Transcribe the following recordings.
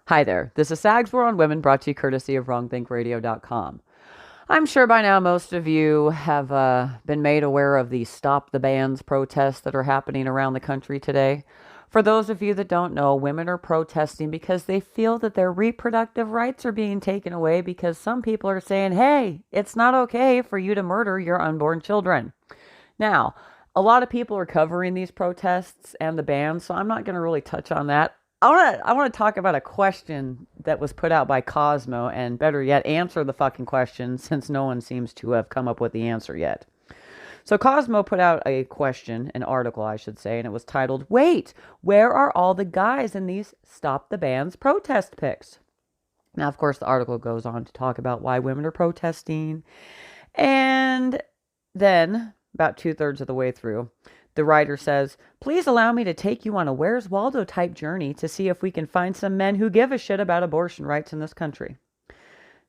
Hi there, this is Sags War on Women, brought to you courtesy of WrongThinkRadio.com. I'm sure by now most of you have been made aware of the Stop the Bans protests that are happening around the country today. For those of you that don't know, women are protesting because they feel that their reproductive rights are being taken away because some people are saying, hey, it's not okay for you to murder your unborn children. Now, a lot of people are covering these protests and the bans, so I'm not going to really touch on that. I want to talk about a question that was put out by Cosmo, and better yet, answer the fucking question, since no one seems to have come up with the answer yet. So Cosmo put out a question, an article, I should say, and it was titled, "Wait, where are all the guys in these Stop the Bans protest pics?" Now, of course, the article goes on to talk about why women are protesting, and then, about 2/3 of the way through, the writer says, "Please allow me to take you on a Where's Waldo type journey to see if we can find some men who give a shit about abortion rights in this country."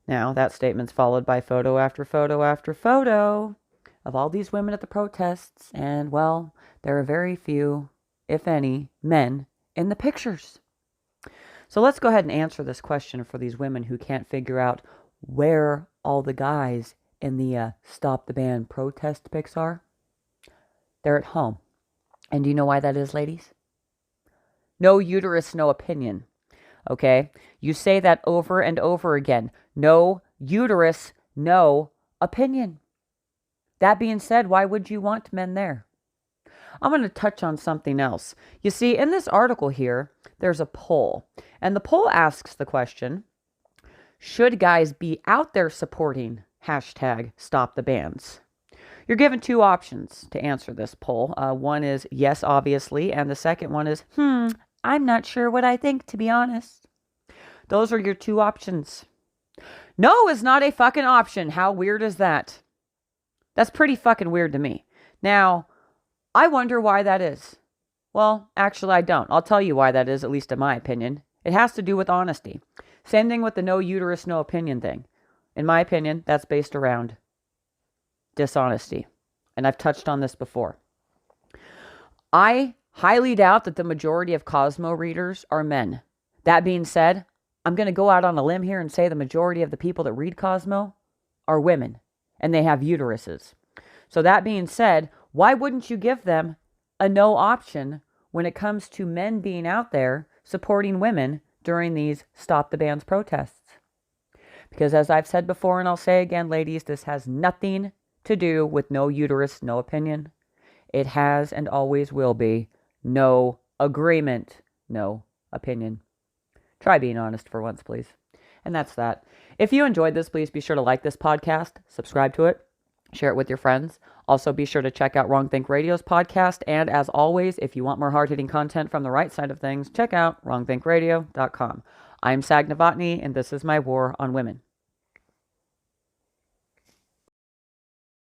Now, that statement's followed by photo after photo after photo of all these women at the protests, and, well, there are very few, if any, men in the pictures. So let's go ahead and answer this question for these women who can't figure out where all the guys in the Stop the Ban protest pics are. They're at home. And do you know why that is, ladies? No uterus, no opinion. Okay? You say that over and over again. No uterus, no opinion. That being said, why would you want men there? I'm going to touch on something else. You see, in this article here, there's a poll. And the poll asks the question, should guys be out there supporting hashtag Stop the Bans? You're given two options to answer this poll. One is yes, obviously, and the second one is, I'm not sure what I think, to be honest. Those are your two options. No is not a fucking option. How weird is that? That's pretty fucking weird to me. Now, I wonder why that is. Well, actually, I don't. I'll tell you why that is, at least in my opinion. It has to do with honesty. Same thing with the no uterus, no opinion thing. In my opinion, that's based around dishonesty. And I've touched on this before. I highly doubt that the majority of Cosmo readers are men. That being said, I'm going to go out on a limb here and say the majority of the people that read Cosmo are women, and they have uteruses. So that being said, why wouldn't you give them a no option when it comes to men being out there supporting women during these Stop the Bans protests? Because as I've said before, and I'll say again, ladies, this has nothing to do with no uterus, no opinion. It has and always will be no agreement, no opinion. Try being honest for once, please. And that's that. If you enjoyed this, please be sure to like this podcast, subscribe to it, share it with your friends. Also, be sure to check out Wrong Think Radio's podcast. And as always, if you want more hard-hitting content from the right side of things, check out WrongThinkRadio.com. I'm Sag Novotny, and this is my war on women.